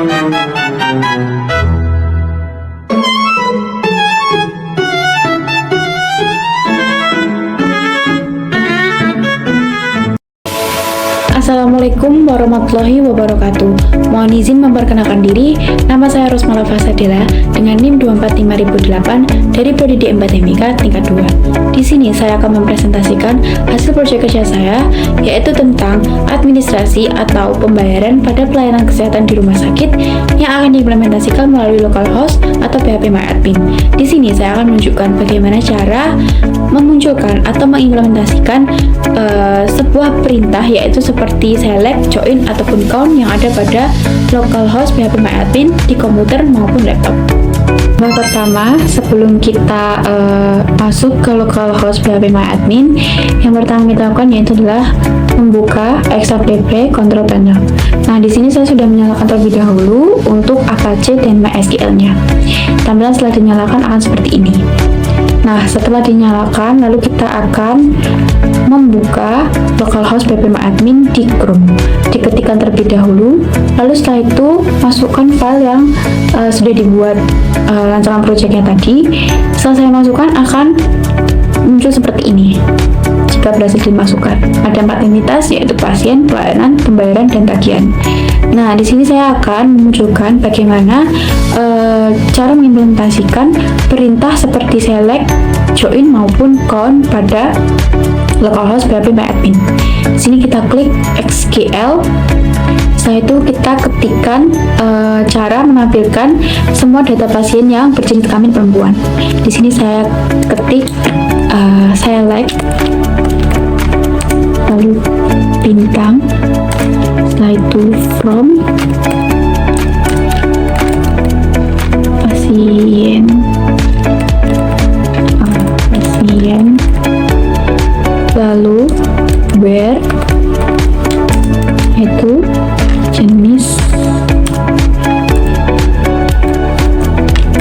Assalamualaikum warahmatullahi wabarakatuh. Mohon izin memperkenalkan diri, nama saya Rosmala Fasadela dengan NIM 245.008 dari Prodi D4 Himika tingkat 2. Di sini saya akan mempresentasikan hasil proyek kerja saya, yaitu tentang administrasi atau pembayaran pada pelayanan kesehatan di rumah sakit yang akan diimplementasikan melalui local host atau PHP MyAdmin. Di sini saya akan menunjukkan bagaimana cara memunculkan atau mengimplementasikan sebuah perintah, yaitu seperti select, join, ataupun count yang ada pada localhost PHP MyAdmin di komputer maupun laptop. Yang pertama, sebelum kita masuk ke localhost PHP MyAdmin, yang pertama kita lakukan yaitu adalah membuka XAPP Control Panel. Nah, di sini saya sudah menyalakan terlebih dahulu untuk Apache dan MySQL-nya. Tampilan setelah dinyalakan akan seperti ini. Nah, setelah dinyalakan, lalu kita akan membuka localhost PHP MyAdmin di Chrome. Diketikkan terlebih dahulu, lalu setelah itu masukkan file yang sudah dibuat rancangan proyeknya tadi. Setelah saya masukkan, akan muncul seperti ini. Jika berhasil dimasukkan, ada 4 entitas, yaitu pasien, pelayanan, pembayaran, dan tagihan. Nah, di sini saya akan memunculkan bagaimana cara mengimplementasikan perintah seperti select, join, maupun count pada localhost PHP MyAdmin. Di sini kita klik SQL. Setelah itu kita ketikkan cara menampilkan semua data pasien yang berjenis kelamin perempuan. Di sini saya ketik select, lalu bintang, setelah itu from, pasien, lalu where, itu jenis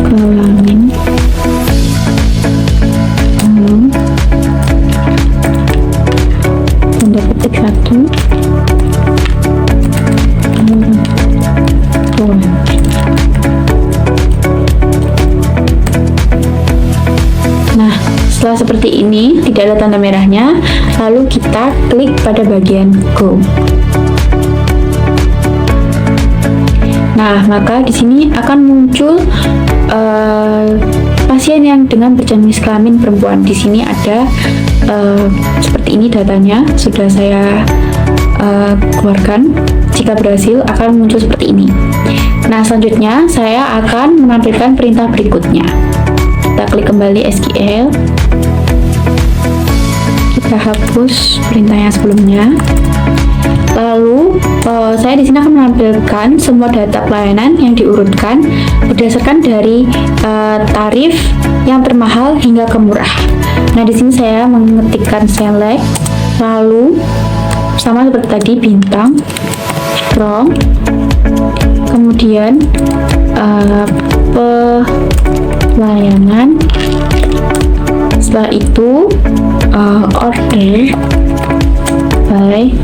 kelamin, lalu tanda petik 1, perempuan. Nah, setelah seperti ini, tidak ada tanda merahnya, lalu kita klik pada bagian Go. Nah, maka di sini akan muncul pasien yang dengan berjenis kelamin perempuan. Di sini ada seperti ini datanya, sudah saya keluarkan. Jika berhasil, akan muncul seperti ini. Nah, selanjutnya saya akan menampilkan perintah berikutnya. Kita klik kembali SQL. Kita hapus perintah yang sebelumnya. Lalu saya di sini akan menampilkan semua data pelayanan yang diurutkan berdasarkan dari tarif yang termahal hingga ke murah. Nah, di sini saya mengetikkan select, lalu sama seperti tadi bintang, from, kemudian pelayanan, setelah itu order by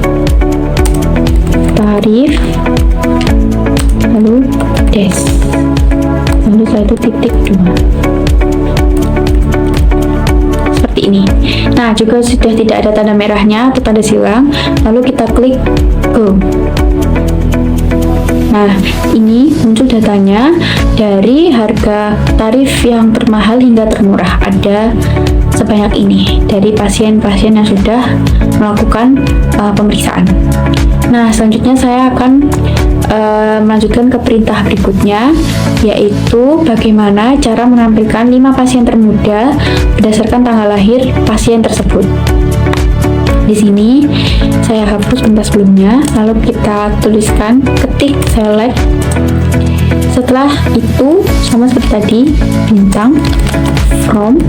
tarif, lalu dash, lalu setelah itu titik 2, seperti ini. Nah, juga sudah tidak ada tanda merahnya atau tanda silang, lalu kita klik Go. Nah, ini muncul datanya dari harga tarif yang termahal hingga termurah. Ada sebanyak ini dari pasien-pasien yang sudah melakukan pemeriksaan. Nah, selanjutnya saya akan melanjutkan ke perintah berikutnya, yaitu bagaimana cara menampilkan 5 pasien termuda berdasarkan tanggal lahir pasien tersebut. Di sini saya hapus perintah sebelumnya, lalu kita tuliskan ketik select. Setelah itu sama seperti tadi, bintang, from,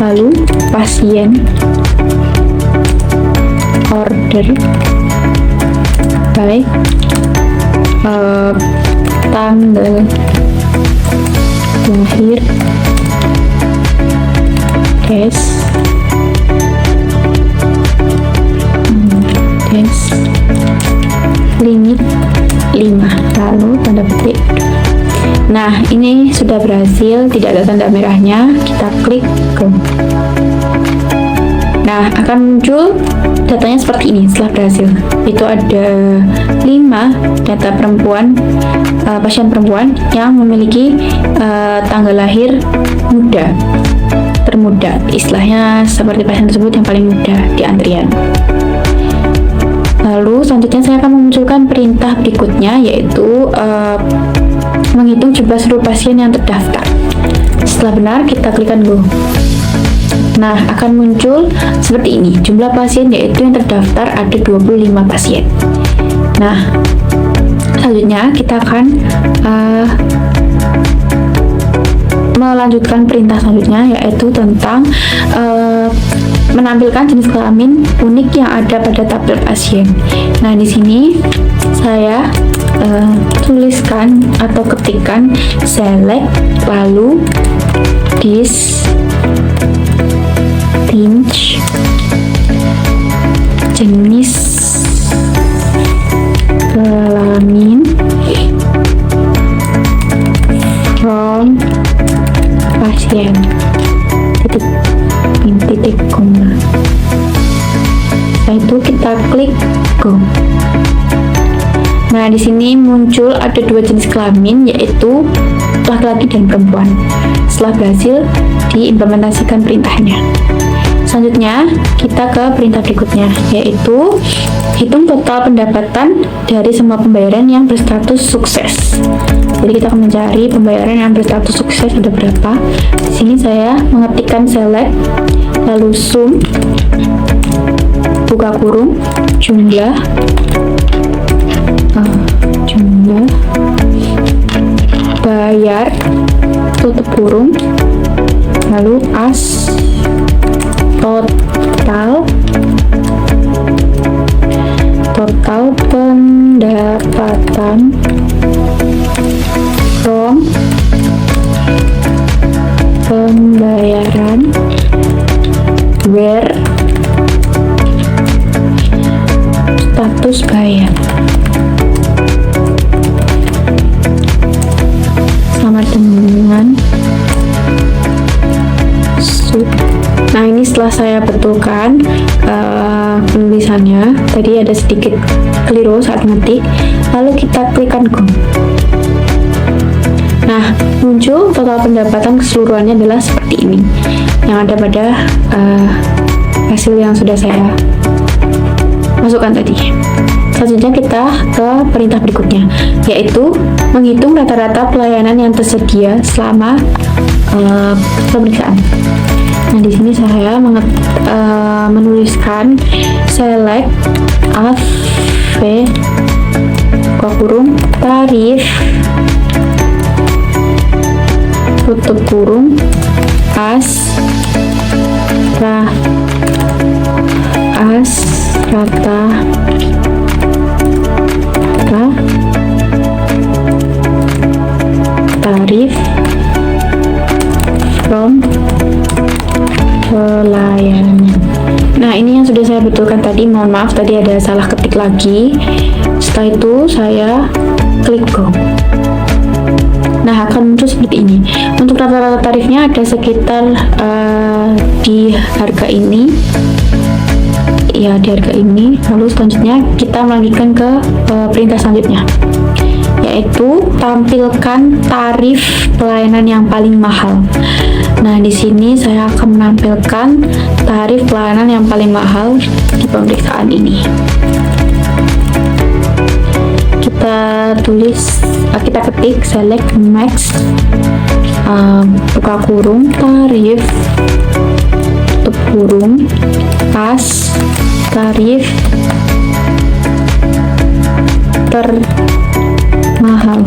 lalu pasien, order by tanggal lahir, case, limit 5, lalu Nah, ini sudah berhasil, tidak ada tanda merahnya. Kita klik go. Nah, akan muncul datanya seperti ini setelah berhasil. Itu ada 5 data perempuan, pasien perempuan yang memiliki tanggal lahir muda, termuda. Istilahnya seperti pasien tersebut yang paling muda di antrian. Lalu selanjutnya saya akan memunculkan perintah berikutnya, yaitu menghitung jumlah seluruh pasien yang terdaftar. Setelah benar, kita klikkan go. Nah, akan muncul seperti ini. Jumlah pasien yaitu yang terdaftar ada 25 pasien. Nah, selanjutnya kita akan melanjutkan perintah selanjutnya, yaitu tentang menampilkan jenis kelamin unik yang ada pada tabel pasien. Nah, di sini saya tuliskan atau ketikkan select, lalu distinct jenis kelamin from pasien titik koma. Setelah itu kita klik go. Nah, di sini muncul ada 2 jenis kelamin, yaitu laki-laki dan perempuan. Setelah berhasil diimplementasikan perintahnya. Selanjutnya kita ke perintah berikutnya, yaitu hitung total pendapatan dari semua pembayaran yang berstatus sukses. Jadi kita akan mencari pembayaran yang berstatus sukses ada berapa. Di sini saya mengetikkan select, lalu sum, buka kurung, jumlah bayar, tutup kurung, lalu total pendapatan from pembayaran where status bayar. Sama dengan sub. Nah, ini setelah saya betulkan penulisannya, tadi ada sedikit keliru saat ngetik, lalu kita klikkan go. Nah, muncul total pendapatan keseluruhannya adalah seperti ini yang ada pada hasil yang sudah saya masukkan tadi. Selanjutnya kita ke perintah berikutnya, yaitu menghitung rata-rata pelayanan yang tersedia selama pemeriksaan. Nah, di sini saya menuliskan select kurung tarif, tutup kurung rata tarif from pelayanan. Nah, ini yang sudah saya betulkan tadi. Mohon maaf, tadi ada salah ketik lagi. Setelah itu saya klik go. Nah, akan muncul seperti ini. Untuk rata-rata tarifnya ada sekitar di harga ini. Ya, di harga ini. Lalu selanjutnya kita melanjutkan ke perintah selanjutnya, yaitu tampilkan tarif pelayanan yang paling mahal. Nah, di sini saya akan menampilkan tarif pelayanan yang paling mahal di pemeriksaan ini. Kita ketik select max, buka kurung, tarif, tutup kurung, tarif termahal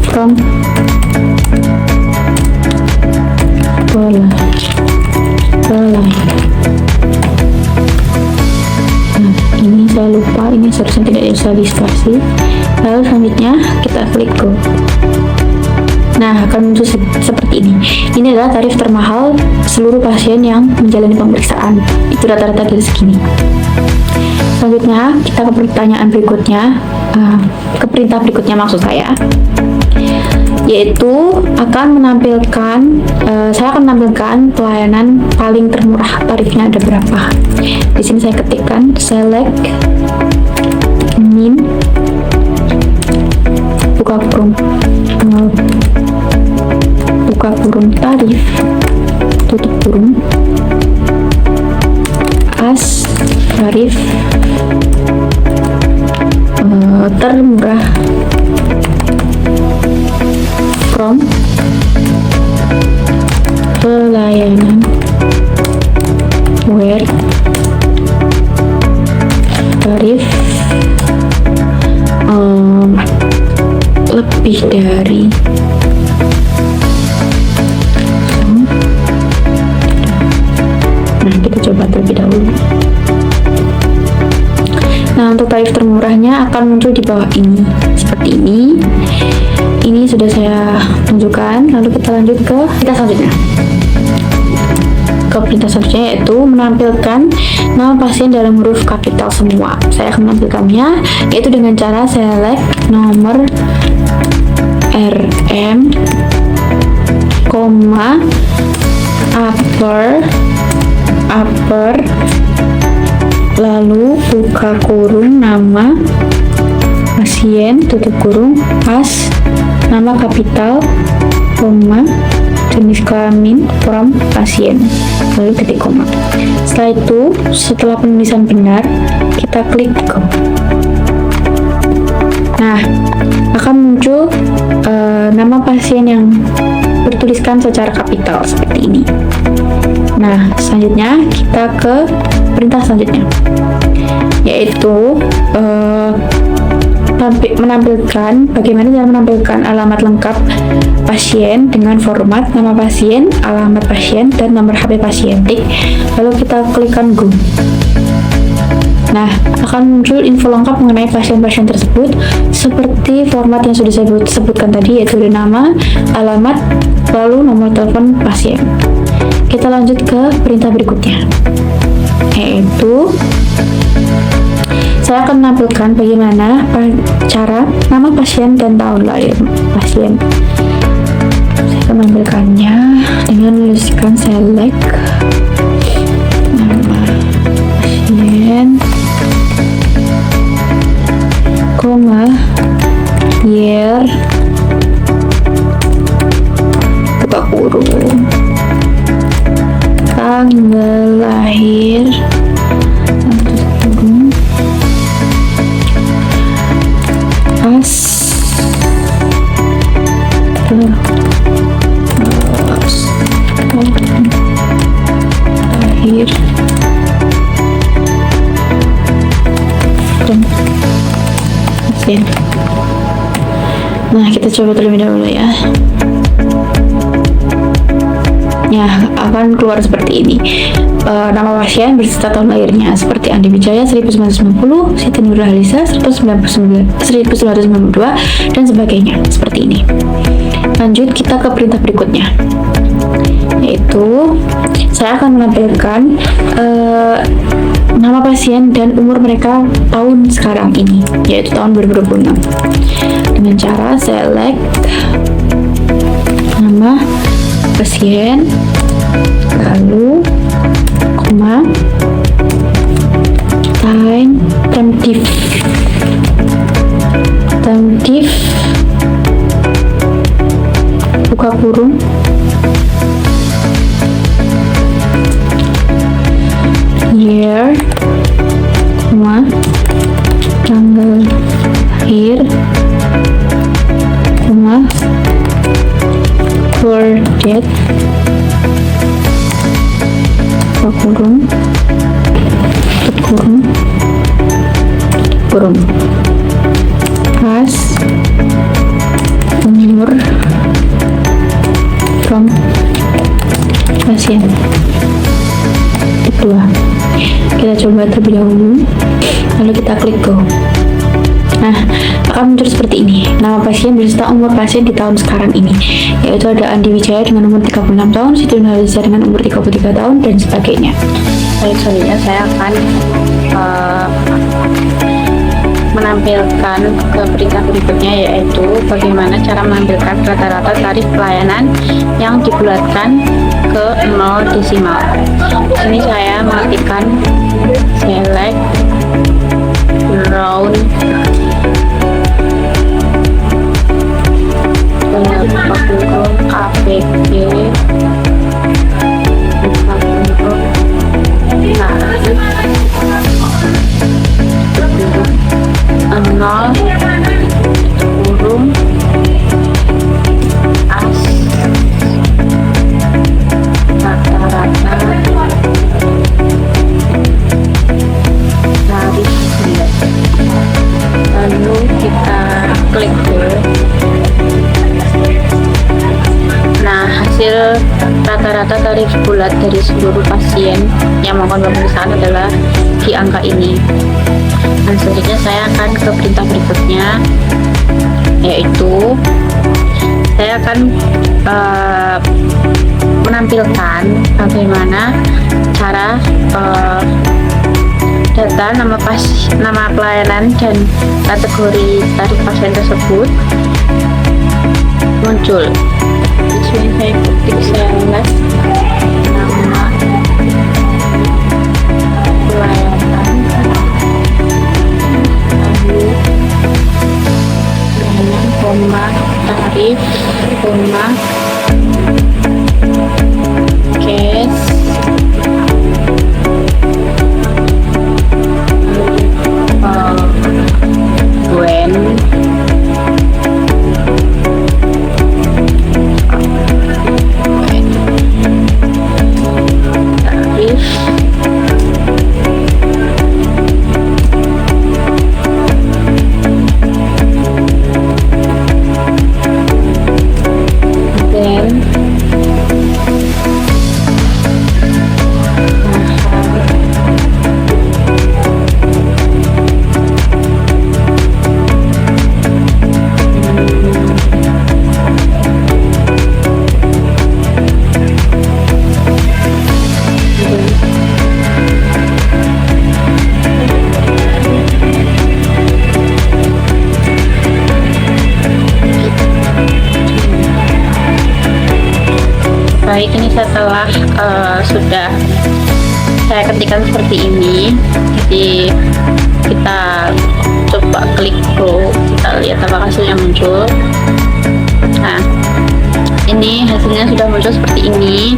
from pelayanan. Nah, ini saya lupa, ini seharusnya tidak bisa distraksi. Lalu selanjutnya kita klik go. Nah, akan muncul seperti ini. Ini adalah tarif termahal seluruh pasien yang menjalani pemeriksaan. Itu rata-rata dari segini. Selanjutnya kita ke pertanyaan berikutnya, ke perintah berikutnya maksud saya, yaitu saya akan menampilkan pelayanan paling termurah, tarifnya ada berapa. Di sini saya ketikkan select min buka kurung tarif tutup kurung as tarif termurah from pelayanan where tarif lebih dari kita coba terlebih dahulu. Nah, untuk tarif termurahnya akan muncul di bawah ini, seperti ini. Ini sudah saya tunjukkan. Lalu kita lanjut ke perintah selanjutnya. Perintah selanjutnya yaitu menampilkan nama pasien dalam huruf kapital semua. Saya akan menampilkannya yaitu dengan cara select nomor RM, upper, lalu buka kurung nama pasien tutup kurung as nama kapital, koma, jenis kelamin from pasien, lalu titik koma. Setelah itu, setelah penulisan benar, kita klik go. Nah, akan muncul nama pasien yang bertuliskan secara kapital seperti ini. Nah, selanjutnya kita ke perintah selanjutnya, yaitu bagaimana cara menampilkan alamat lengkap pasien dengan format nama pasien, alamat pasien, dan nomor HP pasien. Lalu kita klikkan go. Nah, akan muncul info lengkap mengenai pasien-pasien tersebut seperti format yang sudah saya sebutkan tadi, yaitu nama, alamat, lalu nomor telepon pasien. Kita lanjut ke perintah berikutnya, yaitu saya akan menampilkan bagaimana cara nama pasien dan tahun lahir pasien. Saya akan menampilkannya dengan menuliskan select nama pasien, koma, year, buka kurung, tanggal lahir, as lahir dan pasien. Nah, kita coba terlebih dahulu ya. Ya, akan keluar seperti ini. Nama pasien berserta tahun lahirnya seperti Andi Wijaya 1990, Siti Nurhalisa 1992 dan sebagainya, seperti ini. Lanjut kita ke perintah berikutnya, yaitu saya akan menampilkan nama pasien dan umur mereka tahun sekarang ini, yaitu tahun 2026, dengan cara select nama pasien, lalu koma, time, temtif, buka kurung, year, koma, tanggal lahir, koma, birth date, buka kurung, tutup kurung, pas, umur from pasien. Kedua, kita coba terlebih dahulu, lalu kita klik go. Nah, akan muncul seperti ini. Nama pasien beserta umur pasien di tahun sekarang ini, yaitu ada Andi Wijaya dengan umur 36 tahun, Siti Nurhalisa dengan umur 33 tahun, dan sebagainya. Baik, selanjutnya saya akan menampilkan ke berita berikutnya, yaitu bagaimana cara menampilkan rata-rata tarif pelayanan yang dibulatkan ke 0 desimal. Di sini saya mengetikkan select round KPG nol kurung as rata-rata tarif bulat. Lalu kita klik dulu. Nah, hasil rata-rata tarif bulat dari seluruh pasien yang melakukan pemeriksaan adalah di angka ini. Dan selanjutnya saya akan ke perintah berikutnya, yaitu saya akan menampilkan bagaimana cara data nama pelayanan dan kategori tarif pasien tersebut muncul. Di sini saya ketik select nama pelayanan, lalu koma tarif koma case when baik, ini setelah sudah saya ketikkan seperti ini, jadi kita coba klik go, kita lihat apa hasilnya muncul. Nah, ini hasilnya sudah muncul seperti ini,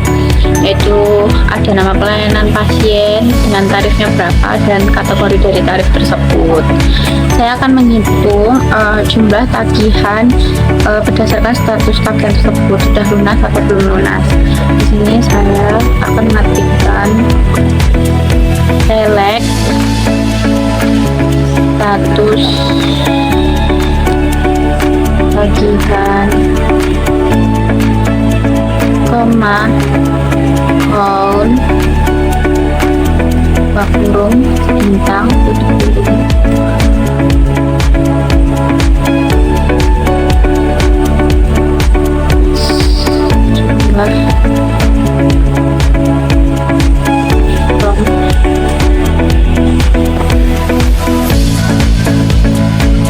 yaitu ada nama pelayanan pasien dengan tarifnya berapa dan kategori dari tarif tersebut. Saya akan menghitung jumlah tagihan berdasarkan status tagihan tersebut sudah lunas atau belum lunas. Di sini saya akan mengetikkan select status tagihan koma count kurung bintang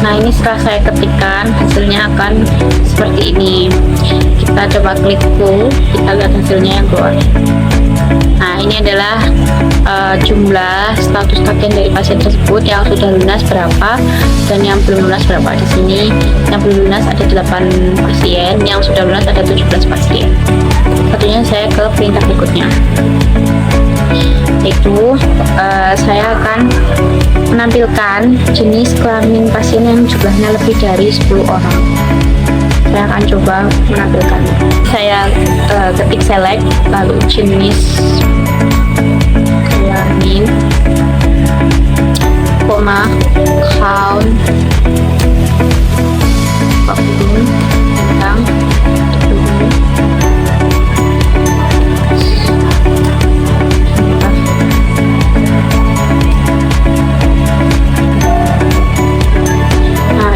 Nah, ini setelah saya ketikkan, hasilnya akan seperti ini. Kita coba klik go, kita lihat hasilnya yang keluar. Nah, ini adalah jumlah status tagihan dari pasien tersebut, yang sudah lunas berapa dan yang belum lunas berapa. Di sini yang belum lunas ada 8 pasien, yang sudah lunas ada 17 pasien. Satunya saya ke perintah berikutnya, yaitu saya akan menampilkan jenis kelamin pasien yang jumlahnya lebih dari 10 orang. Saya akan coba menampilkan. Saya ketik select, lalu jenis kelamin, koma count tentang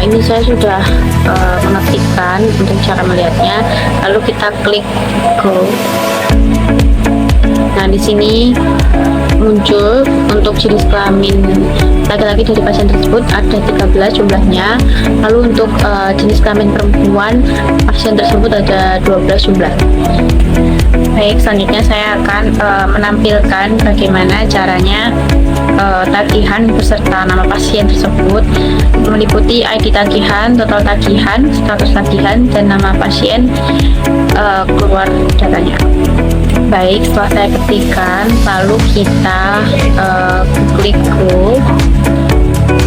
ini saya sudah mengetikkan untuk cara melihatnya, lalu kita klik go. Nah, di sini muncul untuk jenis kelamin laki-laki dari pasien tersebut ada 13 jumlahnya. Lalu untuk jenis kelamin perempuan pasien tersebut ada 12 jumlah. Baik, selanjutnya saya akan menampilkan bagaimana caranya tagihan beserta nama pasien tersebut, meliputi ID tagihan, total tagihan, status tagihan, dan nama pasien keluar datanya. Baik, setelah saya ketikkan, lalu kita klik go.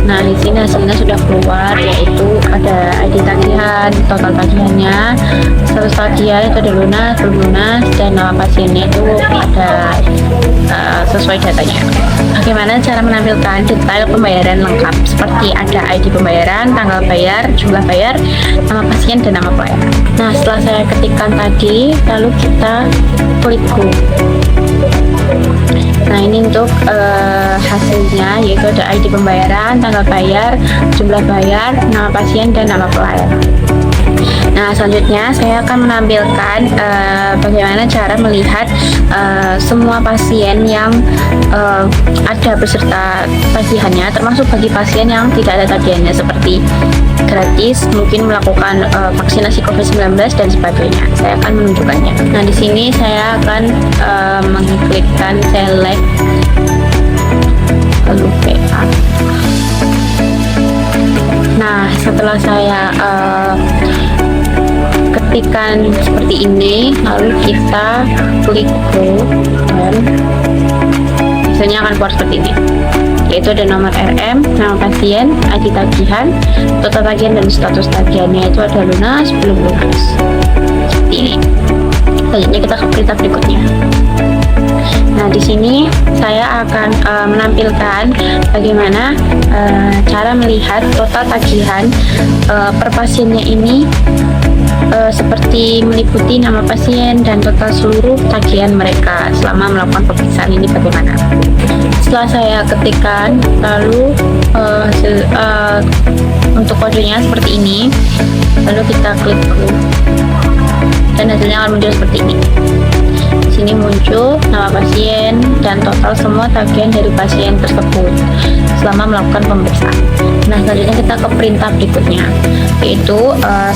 Nah, di sini hasilnya sudah keluar, yaitu ada ID tagihan, total tagihannya, status tagihan itu ada lunas, belum lunas, dan nama pasiennya itu ada sesuai datanya. Bagaimana cara menampilkan detail pembayaran lengkap seperti ada ID pembayaran, tanggal bayar, jumlah bayar, nama pasien, dan nama pelayanan. Nah, setelah saya ketikkan tadi, lalu kita klik go. Nah, ini untuk hasilnya, yaitu ada ID pembayaran, tanggal bayar, jumlah bayar, nama pasien, dan nama pelayanan. Nah, selanjutnya saya akan menampilkan bagaimana cara melihat semua pasien yang ada beserta tagihannya, termasuk bagi pasien yang tidak ada tagihannya seperti gratis, mungkin melakukan vaksinasi COVID-19 dan sebagainya. Saya akan menunjukkannya. Nah, di sini saya akan mengklikkan select lalu PA. Nah, setelah saya ketikkan seperti ini, lalu kita klik go, dan hasilnya akan keluar seperti ini, yaitu ada nomor RM, nama pasien, ID tagihan, total tagihan, dan status tagihannya itu ada lunas, belum lunas, seperti ini. Selanjutnya kita ke berita berikutnya. Nah, di sini saya akan menampilkan bagaimana cara melihat total tagihan per pasiennya ini, seperti meliputi nama pasien dan total seluruh tagihan mereka selama melakukan pemeriksaan ini bagaimana. Setelah saya ketikkan, lalu untuk kodenya seperti ini, lalu kita klik go, dan hasilnya akan muncul seperti ini. Di sini muncul nama pasien dan total semua tagihan dari pasien tersebut selama melakukan pemeriksaan. Nah, selanjutnya kita ke perintah berikutnya, yaitu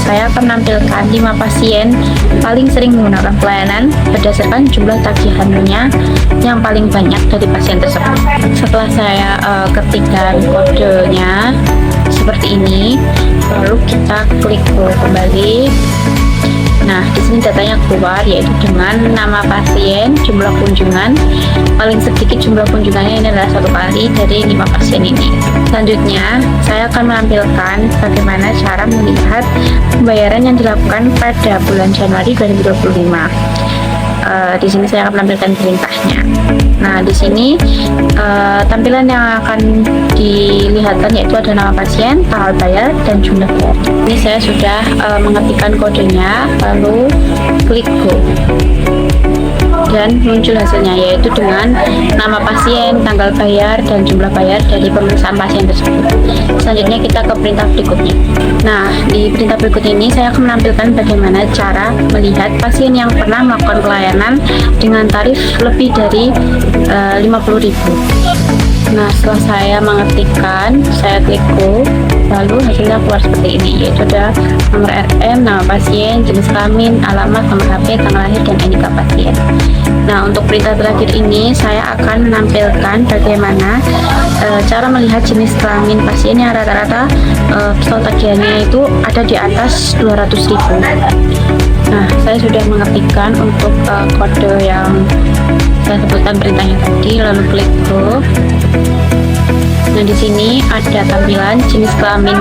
saya akan menampilkan 5 pasien paling sering menggunakan pelayanan berdasarkan jumlah tagihannya yang paling banyak dari pasien tersebut. Setelah saya ketikkan kodenya seperti ini, lalu kita klik go kembali. Nah, di sini datanya keluar, yaitu dengan nama pasien, jumlah kunjungan, paling sedikit jumlah kunjungannya ini adalah 1 kali dari 5 pasien ini. Selanjutnya, saya akan menampilkan bagaimana cara melihat pembayaran yang dilakukan pada bulan Januari 2025. Di sini saya akan menampilkan perintahnya. Nah, di sini tampilan yang akan dilihatkan yaitu ada nama pasien, tanggal bayar, dan jumlah bayar. Ini saya sudah mengetikkan kodenya, lalu klik go, dan muncul hasilnya, yaitu dengan nama pasien, tanggal bayar, dan jumlah bayar dari pemeriksaan pasien tersebut. Selanjutnya kita ke perintah berikutnya. Nah, di perintah berikut ini saya akan menampilkan bagaimana cara melihat pasien yang pernah melakukan pelayanan dengan tarif lebih dari 50.000. Nah, setelah saya mengetikkan, saya klik go, lalu hasilnya keluar seperti ini, yaitu ada nomor RM, nama pasien, jenis kelamin, alamat, nomor HP, tanggal lahir, dan NIK pasien. Nah, untuk perintah terakhir ini saya akan menampilkan bagaimana cara melihat jenis kelamin pasien yang rata-rata total tagihannya itu ada di atas 200.000. Nah, saya sudah mengetikkan untuk kode yang saya sebutkan perintahnya tadi, lalu klik go. Nah, di sini ada tampilan jenis kelamin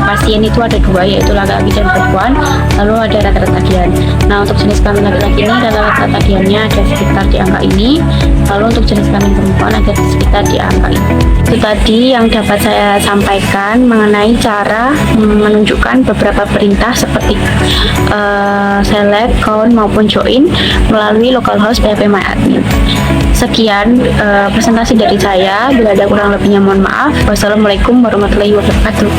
pasien itu ada 2, yaitu laki-laki dan perempuan, lalu ada rata-rata tagihan. Nah, untuk jenis kelamin laki-laki ini rata-rata tagihannya ada sekitar di angka ini, lalu untuk jenis kelamin perempuan ada sekitar di angka ini. Itu tadi yang dapat saya sampaikan mengenai cara menunjukkan beberapa perintah seperti select, count, maupun join melalui localhost PHP MyAdmin. Sekian presentasi dari saya. Bila ada kurang lebihnya mohon maaf. Wassalamualaikum warahmatullahi wabarakatuh.